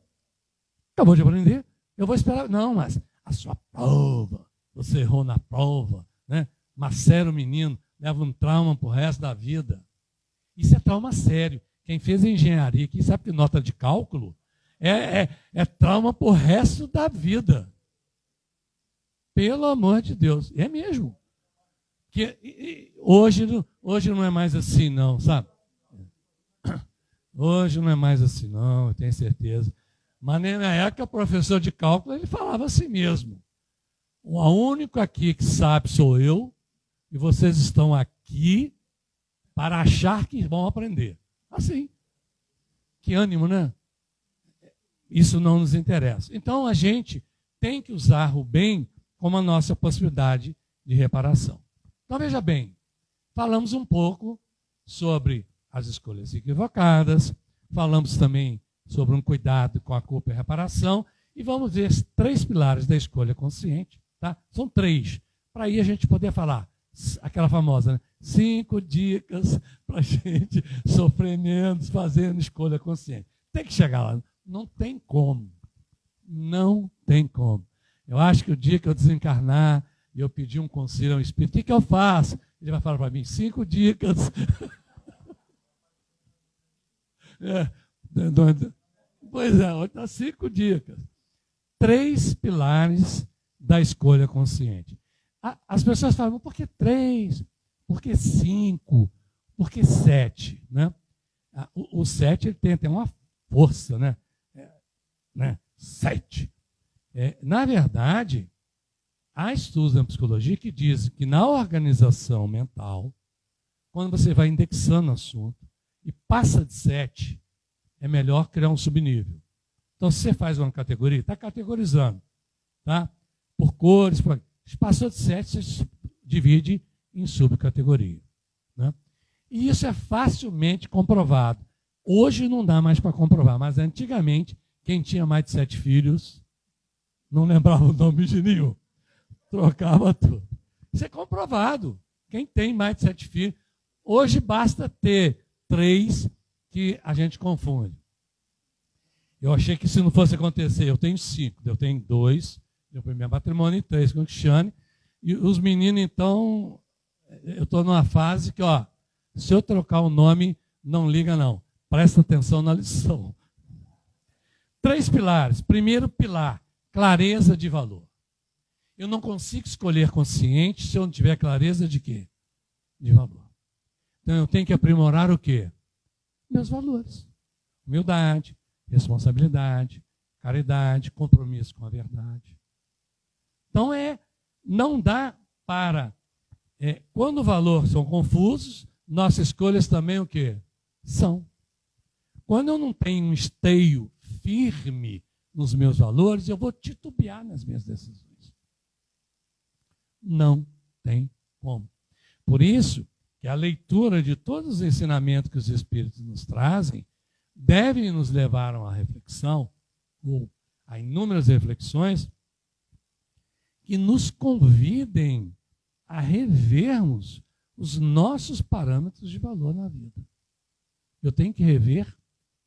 Acabou de aprender. Eu vou esperar. Não, mas a sua prova, você errou na prova, né? Macera o menino, leva um trauma para o resto da vida. Isso é trauma sério. Quem fez engenharia aqui sabe que nota de cálculo é trauma para o resto da vida. Pelo amor de Deus. É mesmo. Hoje não é mais assim, não, sabe? Hoje não é mais assim, não, eu tenho certeza. Mas na época, o professor de cálculo, ele falava assim mesmo. O único aqui que sabe sou eu, e vocês estão aqui para achar que vão aprender. Assim. Que ânimo, né? Isso não nos interessa. Então, a gente tem que usar o bem como a nossa possibilidade de reparação. Então, veja bem, falamos um pouco sobre as escolhas equivocadas, falamos também sobre um cuidado com a culpa e a reparação, e vamos ver 3 pilares da escolha consciente. Tá? São 3, para aí a gente poder falar, aquela famosa, né? 5 dicas para a gente sofrer menos fazendo escolha consciente. Tem que chegar lá. Não tem como. Não tem como. Eu acho que o dia que eu desencarnar e eu pedir um conselho ao Espírito, o que eu faço? Ele vai falar para mim, 5 dicas. Pois é, 5 dicas. 3 pilares da escolha consciente. As pessoas falam, por que 3? Por que 5? Por que 7? Né? O 7 ele tem até uma força, né? 7. Na verdade, há estudos na psicologia que dizem que na organização mental, quando você vai indexando o assunto e passa de 7, é melhor criar um subnível. Então, se você faz uma categoria, está categorizando, tá? Por cores, Se passou de 7, você divide em subcategoria, né? E isso é facilmente comprovado. Hoje não dá mais para comprovar, mas antigamente, quem tinha mais de 7 filhos, não lembrava o nome de nenhum, trocava tudo. Isso é comprovado. Quem tem mais de 7 filhos, hoje basta ter 3 que a gente confunde. Eu achei que se não fosse acontecer, eu tenho 5, eu tenho 2, meu primeiro matrimônio e 3 com o Cristiane, e os meninos, então, eu estou numa fase que, ó, se eu trocar o nome, não liga não, presta atenção na lição. 3 pilares. Primeiro pilar, clareza de valor. Eu não consigo escolher consciente se eu não tiver clareza de quê? De valor. Então eu tenho que aprimorar o quê? Meus valores. Humildade, responsabilidade, caridade, compromisso com a verdade. Então não dá para... quando os valores são confusos, nossas escolhas também o quê? São. Quando eu não tenho um esteio firme nos meus valores, eu vou titubear nas minhas decisões. Não tem como. Por isso que a leitura de todos os ensinamentos que os Espíritos nos trazem deve nos levar a uma reflexão, ou a inúmeras reflexões, que nos convidem a revermos os nossos parâmetros de valor na vida. Eu tenho que rever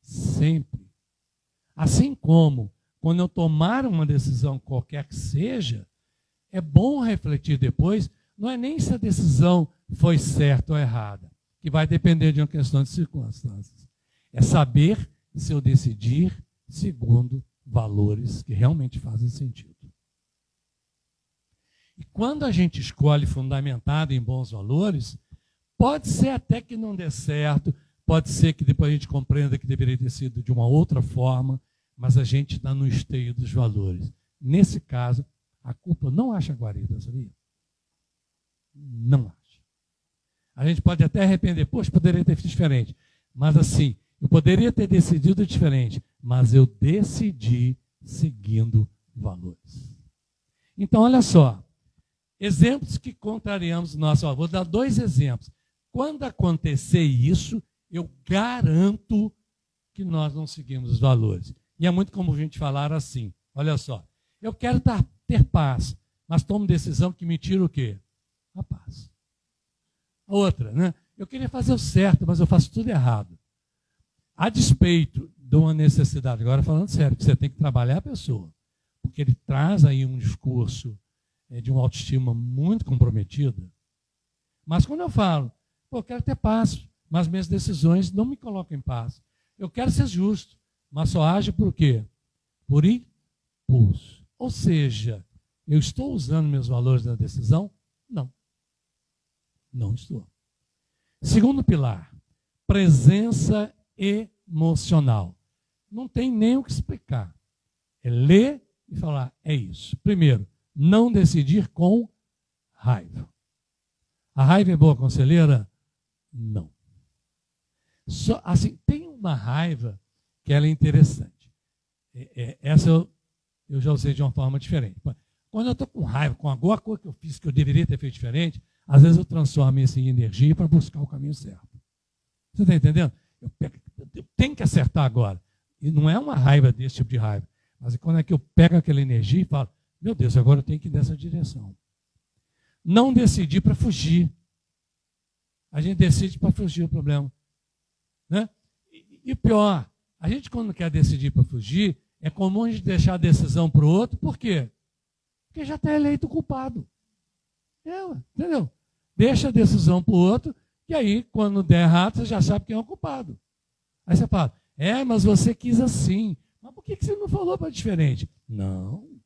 sempre. Assim como, quando eu tomar uma decisão qualquer que seja, é bom refletir depois, não é nem se a decisão foi certa ou errada, que vai depender de uma questão de circunstâncias. É saber se eu decidir segundo valores que realmente fazem sentido. E quando a gente escolhe fundamentado em bons valores, pode ser até que não dê certo, pode ser que depois a gente compreenda que deveria ter sido de uma outra forma, mas a gente está no esteio dos valores. Nesse caso, a culpa não acha guarida, sabia? Não acha. A gente pode até arrepender, poxa, poderia ter feito diferente. Mas assim, eu poderia ter decidido diferente, mas eu decidi seguindo valores. Então, olha só. Exemplos que contrariamos o nosso... Vou dar 2 exemplos. Quando acontecer isso, eu garanto que nós não seguimos os valores. E é muito comum a gente falar assim, olha só, eu quero ter paz, mas tomo decisão que me tira o quê? A paz. Outra, né? Eu queria fazer o certo, mas eu faço tudo errado. A despeito de uma necessidade, agora falando sério, que você tem que trabalhar a pessoa, porque ele traz aí um discurso de uma autoestima muito comprometida. Mas quando eu falo, eu quero ter paz, mas minhas decisões não me colocam em paz. Eu quero ser justo, mas só age por quê? Por impulso. Ou seja, eu estou usando meus valores na decisão? Não. Não estou. Segundo pilar, presença emocional. Não tem nem o que explicar. É ler e falar, é isso. Primeiro, não decidir com raiva. A raiva é boa conselheira? Não. Só, assim, tem uma raiva que ela é interessante. Essa eu já usei de uma forma diferente. Quando eu estou com raiva, com alguma coisa que eu fiz que eu deveria ter feito diferente, às vezes eu transformo isso em energia para buscar o caminho certo. Você está entendendo? Eu tenho que acertar agora. E não é uma raiva desse tipo de raiva. Mas é quando é que eu pego aquela energia e falo, meu Deus, agora eu tenho que ir nessa direção. Não decidir para fugir. A gente decide para fugir do problema. Né? E pior, a gente quando quer decidir para fugir, é comum a gente deixar a decisão para o outro, por quê? Porque já está eleito o culpado. Entendeu? Deixa a decisão para o outro, e aí, quando der errado, você já sabe quem é o culpado. Aí você fala, mas você quis assim. Mas por que você não falou para diferente? Não.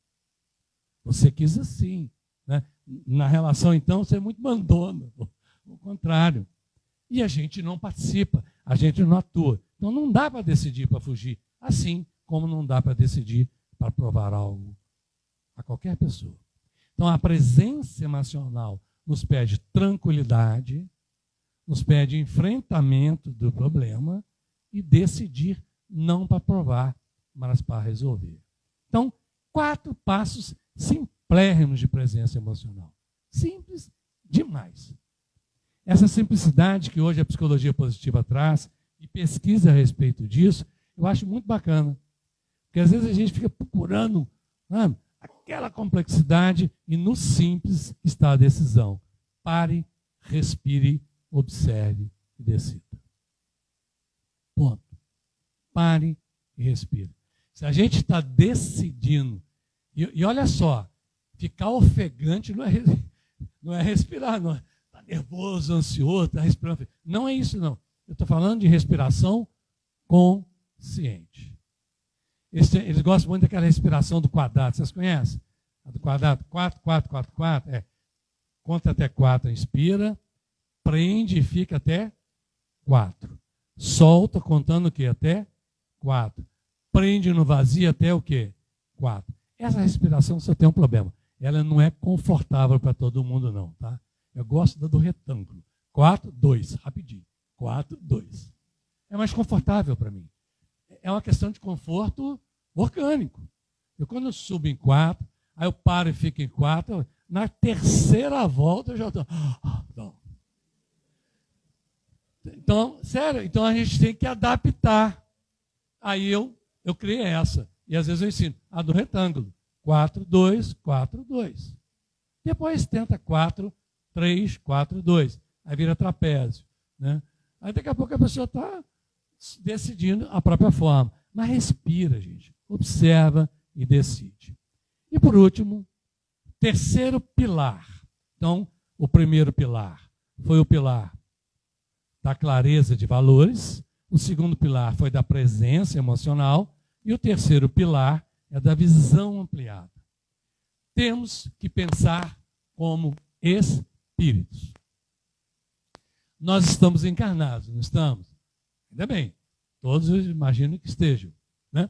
Você quis assim. Né? Na relação, então, você é muito mandona. O contrário. E a gente não participa, a gente não atua. Então não dá para decidir para fugir, assim como não dá para decidir para provar algo a qualquer pessoa. Então a presença emocional nos pede tranquilidade, nos pede enfrentamento do problema e decidir não para provar, mas para resolver. Então, 4 passos plérrimos de presença emocional. Simples demais. Essa simplicidade que hoje a psicologia positiva traz e pesquisa a respeito disso, eu acho muito bacana. Porque às vezes a gente fica procurando, sabe, aquela complexidade e no simples está a decisão. Pare, respire, observe e decida. Ponto. Pare e respire. Se a gente está decidindo, e olha só, ficar ofegante não é respirar, não é. Está nervoso, ansioso, está respirando. Não é isso, não. Eu estou falando de respiração consciente. Eles gostam muito daquela respiração do quadrado. Vocês conhecem? A do quadrado, 4, 4, 4, 4. Conta até 4, inspira, prende e fica até 4. Solta, contando o quê? Até 4. Prende no vazio até o quê? 4. Essa respiração só tem um problema. Ela não é confortável para todo mundo, não, tá? Eu gosto da do retângulo. 4, 2, rapidinho. 4, 2. É mais confortável para mim. É uma questão de conforto orgânico. Eu quando eu subo em 4, aí eu paro e fico em 4, na terceira volta eu já estou... Então, sério, então a gente tem que adaptar. Aí eu criei essa. E às vezes eu ensino a do retângulo. 4, 2, 4, 2. Depois tenta 4, 3, 4, 2. Aí vira trapézio. Né? Aí daqui a pouco a pessoa está decidindo a própria forma. Mas respira, gente. Observa e decide. E por último, terceiro pilar. Então, o primeiro pilar foi o pilar da clareza de valores. O segundo pilar foi da presença emocional. E o terceiro pilar é da visão ampliada. Temos que pensar como espíritos. Nós estamos encarnados, não estamos? Ainda bem. Todos eu imagino que estejam. Né?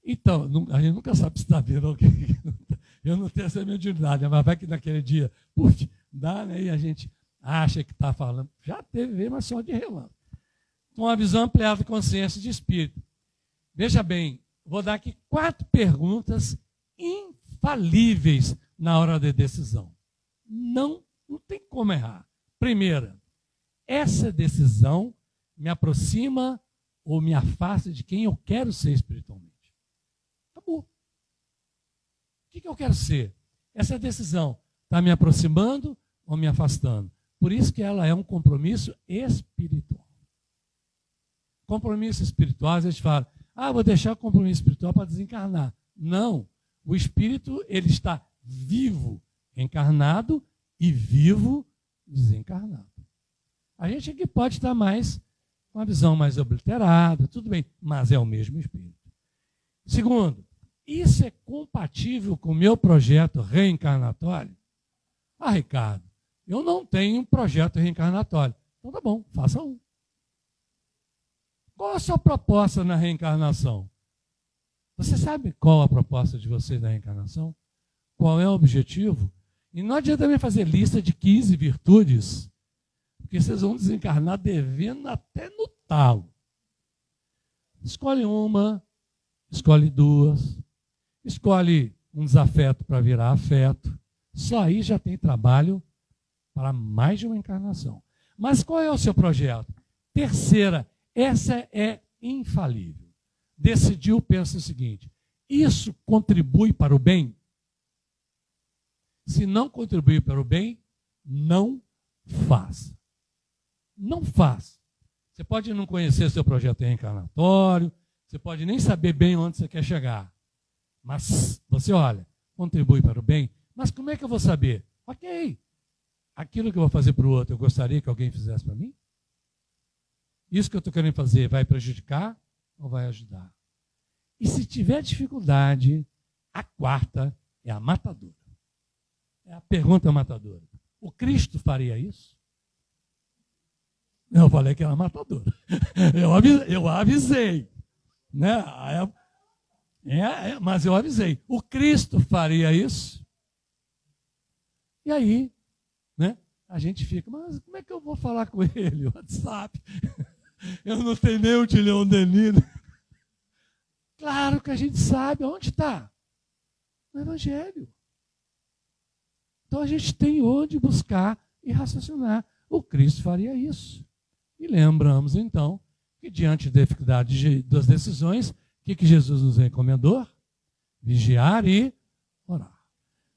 Então, a gente nunca sabe se está vendo alguém. Eu não tenho essa mediunidade, mas vai que naquele dia, puf, dá, né? E a gente acha que está falando. Já teve, mas só de relance. Com a visão ampliada de consciência de espírito. Veja bem, vou dar aqui 4 perguntas infalíveis na hora da decisão. Não tem como errar. Primeira, essa decisão me aproxima ou me afasta de quem eu quero ser espiritualmente? Acabou. O que eu quero ser? Essa decisão está me aproximando ou me afastando? Por isso que ela é um compromisso espiritual. Compromisso espiritual, a gente fala, vou deixar o compromisso espiritual para desencarnar. Não. O espírito, ele está vivo encarnado e vivo desencarnado. A gente aqui pode estar mais com uma visão mais obliterada, tudo bem, mas é o mesmo espírito. Segundo, isso é compatível com o meu projeto reencarnatório? Ricardo, eu não tenho um projeto reencarnatório. Então tá bom, faça um. Qual a sua proposta na reencarnação? Você sabe qual a proposta de vocês na reencarnação? Qual é o objetivo? E não adianta também fazer lista de 15 virtudes, porque vocês vão desencarnar devendo até no talo. Escolhe uma, escolhe 2, escolhe um desafeto para virar afeto. Só aí já tem trabalho para mais de uma encarnação. Mas qual é o seu projeto? Terceira, essa é infalível. Decidiu, pensa o seguinte, isso contribui para o bem? Se não contribuir para o bem, não faça. Não faça. Você pode não conhecer seu projeto reencarnatório, você pode nem saber bem onde você quer chegar. Mas você olha, contribui para o bem. Mas como é que eu vou saber? Ok, aquilo que eu vou fazer para o outro, eu gostaria que alguém fizesse para mim? Isso que eu estou querendo fazer vai prejudicar ou vai ajudar? E se tiver dificuldade, a quarta é a matadora. É a pergunta matadora. O Cristo faria isso? Eu falei que era matadora. Eu avisei. Né? Mas eu avisei. O Cristo faria isso? E aí, né, a gente fica, mas como é que eu vou falar com ele? WhatsApp. Eu não tenho nem o Tilhão Denino. Claro que a gente sabe. Onde está? No Evangelho. Então a gente tem onde buscar e raciocinar. O Cristo faria isso. E lembramos então que diante da dificuldade das decisões, o que Jesus nos recomendou? Vigiar e orar.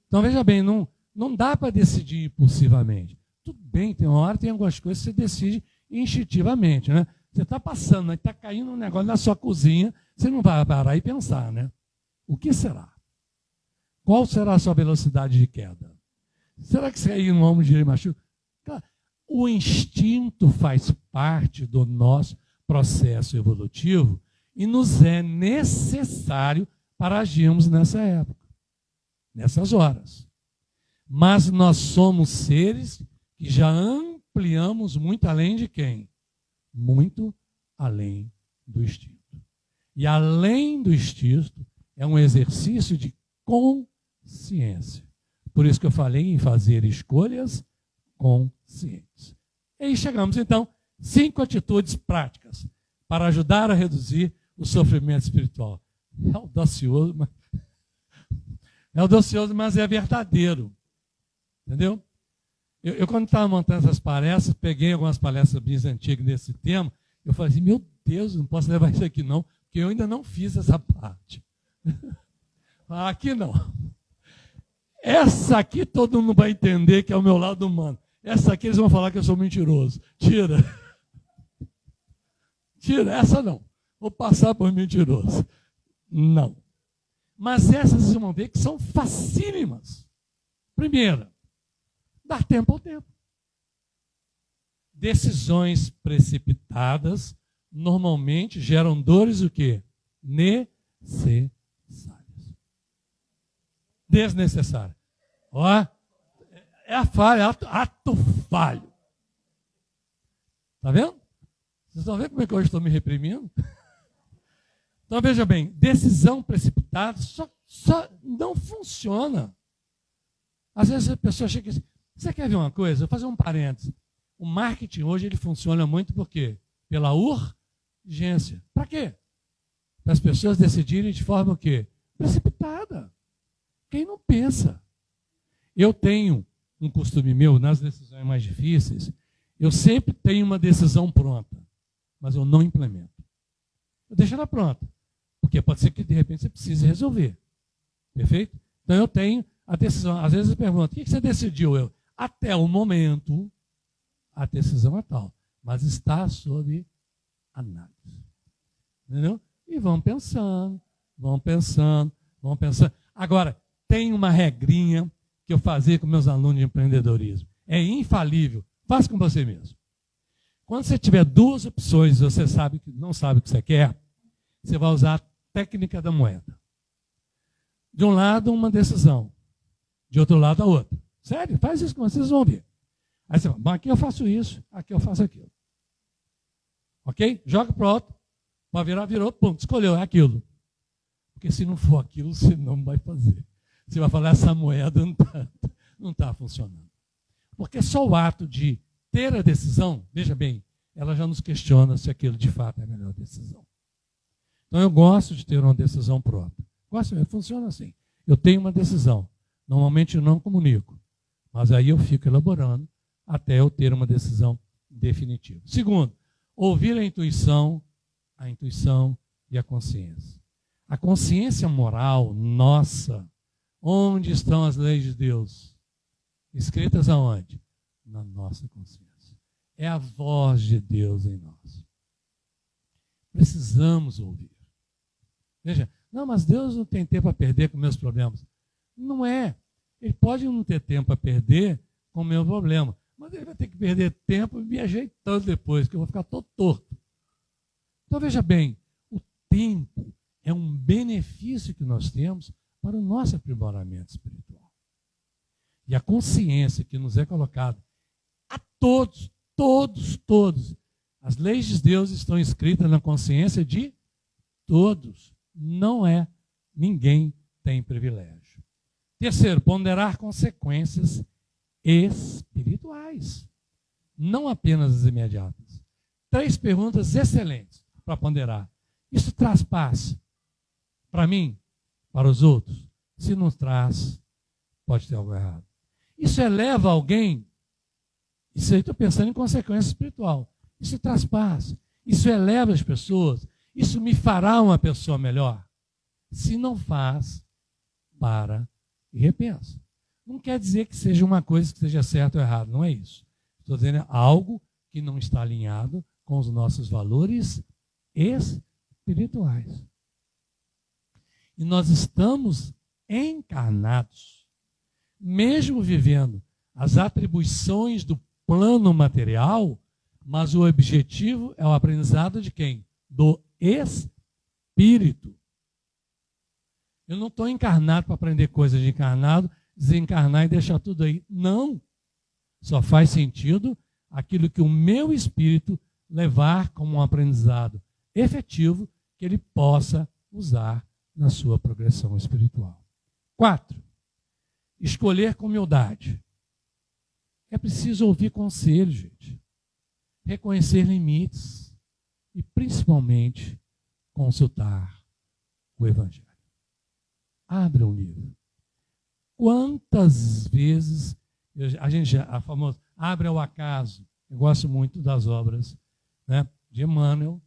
Então veja bem, não dá para decidir impulsivamente. Tudo bem, tem uma hora, tem algumas coisas que você decide instintivamente, né? Você está passando, está caindo um negócio na sua cozinha, você não vai parar e pensar, né? O que será? Qual será a sua velocidade de queda? Será que você aí no ombro direito machuca? O instinto faz parte do nosso processo evolutivo e nos é necessário para agirmos nessa época, nessas horas. Mas nós somos seres que já ampliamos muito além de quem? Muito além do instinto. E além do instinto, é um exercício de consciência. Por isso que eu falei em fazer escolhas conscientes. E aí chegamos, então, 5 atitudes práticas para ajudar a reduzir o sofrimento espiritual. É audacioso, mas é verdadeiro. Entendeu? Eu quando estava montando essas palestras, peguei algumas palestras minhas antigas nesse tema, eu falei assim, meu Deus, não posso levar isso aqui não, porque eu ainda não fiz essa parte. Aqui não. Essa aqui todo mundo vai entender que é o meu lado humano. Essa aqui eles vão falar que eu sou mentiroso. Tira. Tira, essa não. Vou passar por mentiroso. Não. Mas essas vocês vão ver que são facílimas. Primeira, dar tempo ao tempo. Decisões precipitadas normalmente geram dores o quê? Necessárias. Desnecessárias. Ó, é a falha, ato falho. Está vendo? Vocês estão vendo como é que eu estou me reprimindo? Então veja bem, decisão precipitada só não funciona. Às vezes a pessoa chega assim, você quer ver uma coisa? Vou fazer um parênteses. O marketing hoje ele funciona muito por quê? Pela urgência. Para quê? Para as pessoas decidirem de forma o quê? Precipitada. Quem não pensa? Eu tenho um costume meu, nas decisões mais difíceis, eu sempre tenho uma decisão pronta, mas eu não implemento. Eu deixo ela pronta, porque pode ser que de repente você precise resolver. Perfeito? Então eu tenho a decisão. Às vezes eu pergunto, o que você decidiu? Até o momento, a decisão é tal, mas está sob análise. Entendeu? E vão pensando. Agora, tem uma regrinha que eu fazia com meus alunos de empreendedorismo. É infalível. Faça com você mesmo. Quando você tiver 2 opções e você não sabe o que você quer, você vai usar a técnica da moeda. De um lado, uma decisão. De outro lado, a outra. Sério, faz isso que vocês vão ver. Aí você fala, aqui eu faço isso, aqui eu faço aquilo. Ok? Joga para o outro. Para virar, virou, ponto. Escolheu, é aquilo. Porque se não for aquilo, você não vai fazer. Você vai falar, essa moeda não está funcionando. Porque só o ato de ter a decisão, veja bem, ela já nos questiona se aquilo de fato é a melhor decisão. Então eu gosto de ter uma decisão própria. Funciona assim. Eu tenho uma decisão. Normalmente eu não comunico. Mas aí eu fico elaborando até eu ter uma decisão definitiva. Segundo, ouvir a intuição e a consciência. A consciência moral nossa, onde estão as leis de Deus? Escritas aonde? Na nossa consciência. É a voz de Deus em nós. Precisamos ouvir. Veja, não, mas Deus não tem tempo a perder com meus problemas. Não é. Ele pode não ter tempo a perder com o meu problema, mas ele vai ter que perder tempo me ajeitando depois, que eu vou ficar todo torto. Então veja bem, o tempo é um benefício que nós temos para o nosso aprimoramento espiritual. E a consciência que nos é colocada a todos. As leis de Deus estão escritas na consciência de todos. Ninguém tem privilégio. Terceiro, ponderar consequências espirituais, não apenas as imediatas. 3 perguntas excelentes para ponderar. Isso traz paz para mim, para os outros? Se não traz, pode ter algo errado. Isso Isso eleva alguém. Isso aí estou pensando em consequência espiritual. Isso traz paz. Isso eleva as pessoas. Isso me fará uma pessoa melhor. Se não faz, para e repensa. Não quer dizer que seja uma coisa que seja certo ou errado. Não é isso. Estou dizendo algo que não está alinhado com os nossos valores espirituais. E nós estamos encarnados, mesmo vivendo as atribuições do plano material, mas o objetivo é o aprendizado de quem? Do Espírito. Eu não estou encarnado para aprender coisas de encarnado, desencarnar e deixar tudo aí. Não. Só faz sentido aquilo que o meu espírito levar como um aprendizado efetivo que ele possa usar na sua progressão espiritual. 4. Escolher com humildade. É preciso ouvir conselhos, gente. Reconhecer limites e, principalmente, consultar o Evangelho. Abra um livro. Quantas vezes a famosa abre ao acaso. Eu gosto muito das obras, né, de Emmanuel,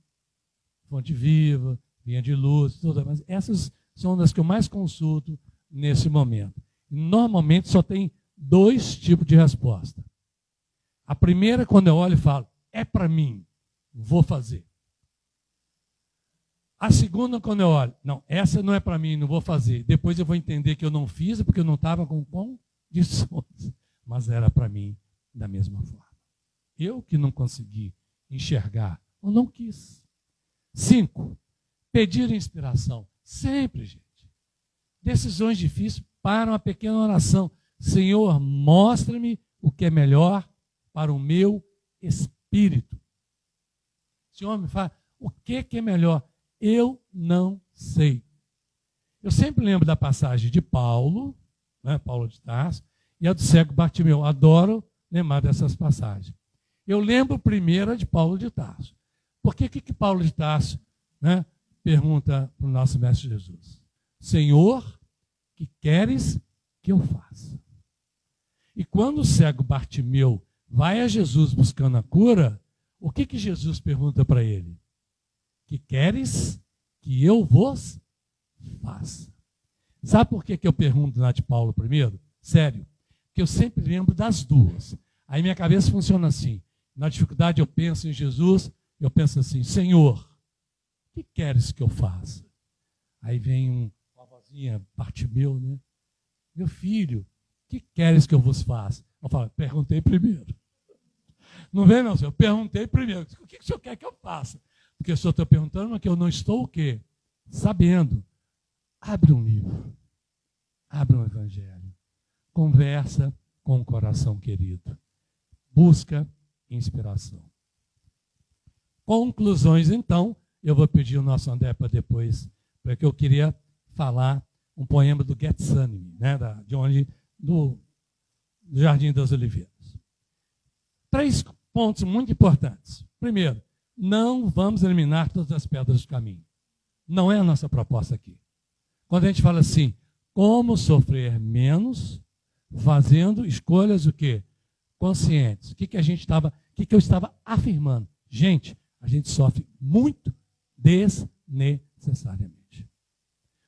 Fonte Viva, Vinha de Luz, todas, mas essas são das que eu mais consulto nesse momento. E normalmente só tem 2 tipos de resposta. A primeira, quando eu olho e falo, é para mim, vou fazer. A segunda, quando eu olho, não, essa não é para mim, não vou fazer. Depois eu vou entender que eu não fiz, porque eu não estava com condições. Mas era para mim da mesma forma. Eu que não consegui enxergar, ou não quis. 5, pedir inspiração. Sempre, gente. Decisões difíceis para uma pequena oração. Senhor, mostra-me o que é melhor para o meu espírito. Senhor, me fala, o que é melhor? Eu não sei. Eu sempre lembro da passagem de Paulo, né, Paulo de Tarso, e a do cego Bartimeu. Adoro lembrar dessas passagens. Eu lembro primeiro de Paulo de Tarso. Por que Paulo de Tarso, né, pergunta para o nosso Mestre Jesus? Senhor, que queres que eu faça? E quando o cego Bartimeu vai a Jesus buscando a cura, o que Jesus pergunta para ele? Que queres que eu vos faça? Sabe por que eu pergunto lá de Paulo primeiro? Sério, porque eu sempre lembro das duas. Aí minha cabeça funciona assim. Na dificuldade eu penso em Jesus, eu penso assim, Senhor, o que queres que eu faça? Aí vem uma vozinha, Bartimeu, né? Meu filho, o que queres que eu vos faça? Eu falo, perguntei primeiro. Não vem não, senhor, eu perguntei primeiro. O que o senhor quer que eu faça? Porque o senhor está perguntando, mas que eu não estou o quê? Sabendo. Abre um livro. Abre um evangelho. Conversa com o coração querido. Busca inspiração. Conclusões, então, eu vou pedir o nosso André para depois, porque eu queria falar um poema do Getsemane, né, do Jardim das Oliveiras. 3 pontos muito importantes. Primeiro, não vamos eliminar todas as pedras do caminho. Não é a nossa proposta aqui. Quando a gente fala assim, como sofrer menos, fazendo escolhas o quê? Conscientes. O que eu estava afirmando? Gente, a gente sofre muito desnecessariamente.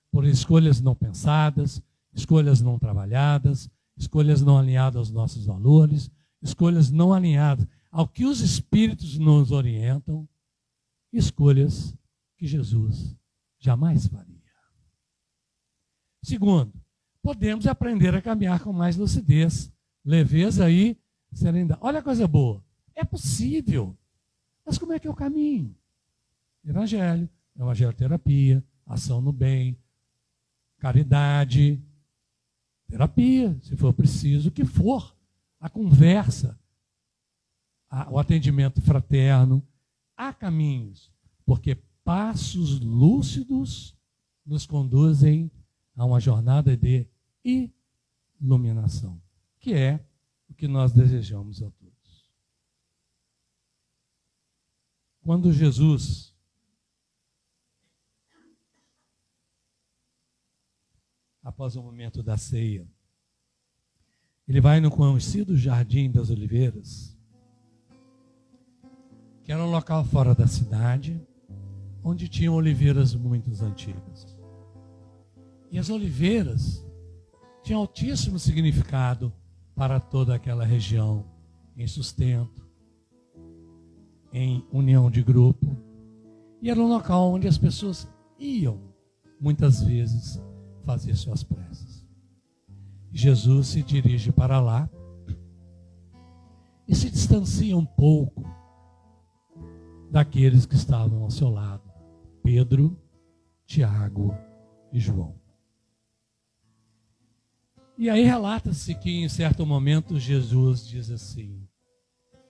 Por escolhas não pensadas, escolhas não trabalhadas, escolhas não alinhadas aos nossos valores, escolhas não alinhadas ao que os Espíritos nos orientam, escolhas que Jesus jamais faria. Segundo, podemos aprender a caminhar com mais lucidez, leveza e serenidade. Olha a coisa boa, é possível, mas como é que eu caminho? Evangelho terapia, ação no bem, caridade, terapia, se for preciso, o que for, a conversa, o atendimento fraterno. Há caminhos, porque passos lúcidos nos conduzem a uma jornada de iluminação, que é o que nós desejamos a todos. Quando Jesus após o momento da ceia, ele vai no conhecido Jardim das Oliveiras, que era um local fora da cidade, onde tinham oliveiras muito antigas. E as oliveiras tinham altíssimo significado para toda aquela região, em sustento, em união de grupo. E era um local onde as pessoas iam, muitas vezes, fazer suas preces. Jesus se dirige para lá e se distancia um pouco daqueles que estavam ao seu lado, Pedro, Tiago e João. E aí relata-se que em certo momento Jesus diz assim: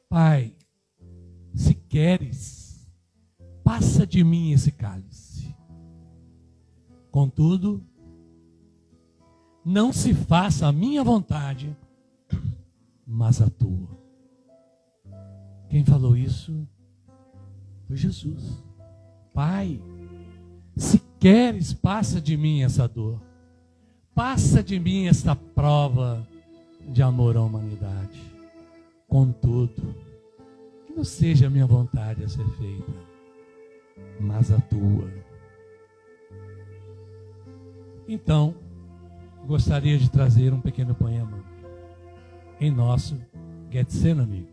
Pai, se queres, passa de mim esse cálice. Contudo, não se faça a minha vontade, mas a tua. Quem falou isso foi Jesus. Pai, se queres, passa de mim essa dor. Passa de mim esta prova de amor à humanidade. Contudo, que não seja a minha vontade a ser feita, mas a tua. Então, gostaria de trazer um pequeno poema em nosso Getsemane,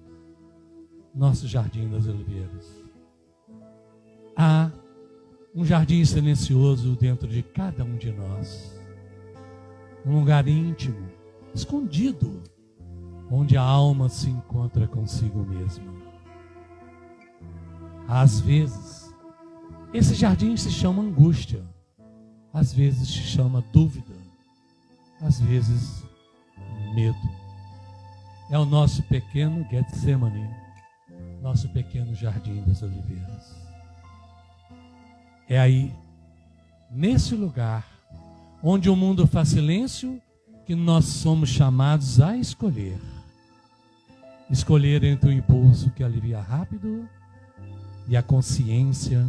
nosso Jardim das Oliveiras. Há um jardim silencioso dentro de cada um de nós. Um lugar íntimo, escondido, onde a alma se encontra consigo mesma. Às vezes, esse jardim se chama angústia, às vezes se chama dúvida, às vezes medo. É o nosso pequeno Getsemane, nosso pequeno Jardim das Oliveiras. É aí, nesse lugar, onde o mundo faz silêncio, que nós somos chamados a escolher. Escolher entre o impulso que alivia rápido e a consciência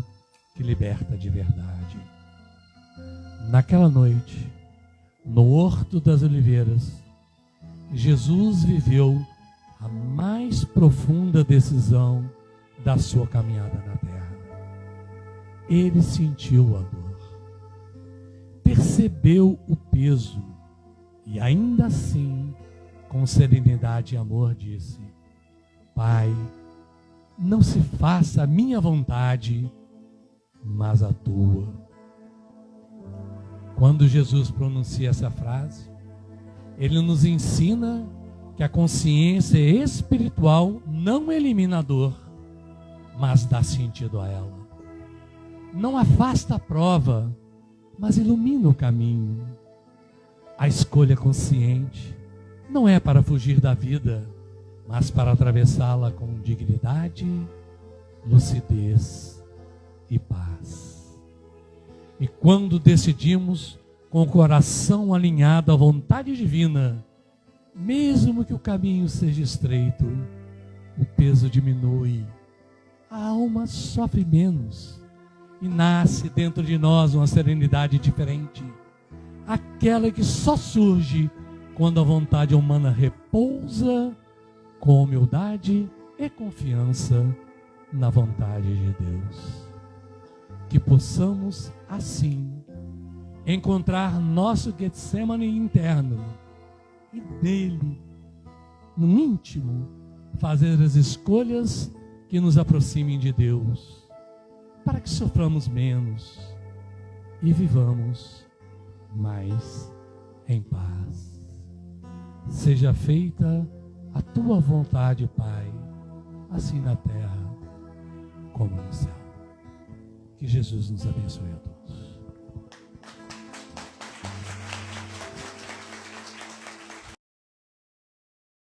que liberta de verdade. Naquela noite, no Horto das Oliveiras, Jesus viveu a mais profunda decisão da sua caminhada na terra. Ele sentiu a dor. Percebeu o peso e ainda assim, com serenidade e amor, disse: Pai, não se faça a minha vontade, mas a tua. Quando Jesus pronuncia essa frase, ele nos ensina que a consciência espiritual não elimina a dor, mas dá sentido a ela. Não afasta a prova, mas ilumina o caminho. A escolha consciente não é para fugir da vida, mas para atravessá-la com dignidade, lucidez e paz. E quando decidimos com o coração alinhado à vontade divina, mesmo que o caminho seja estreito, o peso diminui, a alma sofre menos, e nasce dentro de nós uma serenidade diferente, aquela que só surge quando a vontade humana repousa com humildade e confiança na vontade de Deus. Que possamos, assim, encontrar nosso Getsemane interno e dele, no íntimo, fazer as escolhas que nos aproximem de Deus, para que soframos menos e vivamos mais em paz. Seja feita a tua vontade, Pai, assim na terra como no céu. Que Jesus nos abençoe a todos.